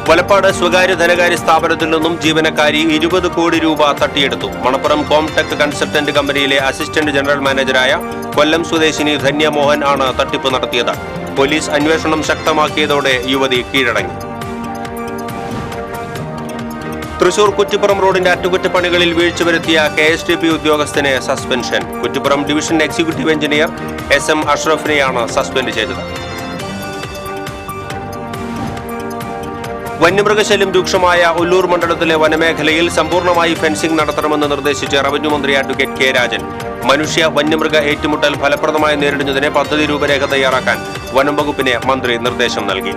വലപ്പാട് സ്വകാര്യ ധനകാര്യ സ്ഥാപനത്തിൽ നിന്നും ജീവനക്കാരി 20 കോടി രൂപ തട്ടിയെടുത്തു. മണപ്പുറം കോംടെക് കൺസൾട്ടന്റ് കമ്പനിയിലെ അസിസ്റ്റന്റ് ജനറൽ മാനേജറായ കൊല്ലം സ്വദേശിനി ധന്യ മോഹൻ ആണ് തട്ടിപ്പ് നടത്തിയത്. പോലീസ് അന്വേഷണം ശക്തമാക്കിയതോടെ യുവതി കീഴടങ്ങി. തൃശൂർ കുറ്റിപ്പുറം റോഡിന്റെ അറ്റകുറ്റപ്പണികളിൽ വീഴ്ച വരുത്തിയ KSTP ഉദ്യോഗസ്ഥന് suspension. Kuttippuram division executive engineer SM അഷ്റഫിനെയാണ് സസ്പെൻഡ് ചെയ്തത്. വന്യമൃഗശല്യം രൂക്ഷമായ ഒല്ലൂർ മണ്ഡലത്തിലെ വനമേഖലയിൽ സമ്പൂർണ്ണമായി ഫെൻസിംഗ് നടത്തണമെന്ന് നിർദ്ദേശിച്ച് റവന്യൂ മന്ത്രി അഡ്വക്കേറ്റ് K. രാജൻ. മനുഷ്യ വന്യമൃഗ ഏറ്റുമുട്ടൽ ഫലപ്രദമായി നേരിടുന്നതിന് പദ്ധതി രൂപരേഖ തയ്യാറാക്കാൻ വനം വകുപ്പിന് മന്ത്രി നിർദ്ദേശം നൽകി.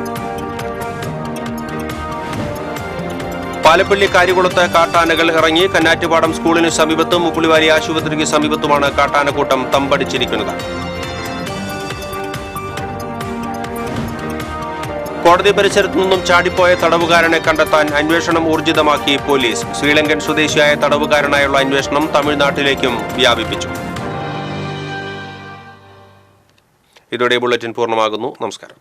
പാലപ്പള്ളി കാര്യകുളത്ത് കാട്ടാനകൾ ഇറങ്ങി. കന്നാറ്റുപാടം സ്കൂളിന് സമീപത്തും മുപ്പുളിവാലി ആശുപത്രിക്ക് സമീപത്തുമാണ് കാട്ടാനക്കൂട്ടം തമ്പടിച്ചിരിക്കുന്നത്. കോടതി പരിസരത്തു നിന്നും ചാടിപ്പോയ തടവുകാരനെ കണ്ടെത്താൻ അന്വേഷണം ഊർജിതമാക്കി പോലീസ്. ശ്രീലങ്കൻ സ്വദേശിയായ തടവുകാരനായുള്ള അന്വേഷണം തമിഴ്നാട്ടിലേക്കും വ്യാപിപ്പിച്ചു. ഇതോടെ ബുള്ളറ്റിൻ പൂർണ്ണമാകുന്നു. നമസ്കാരം.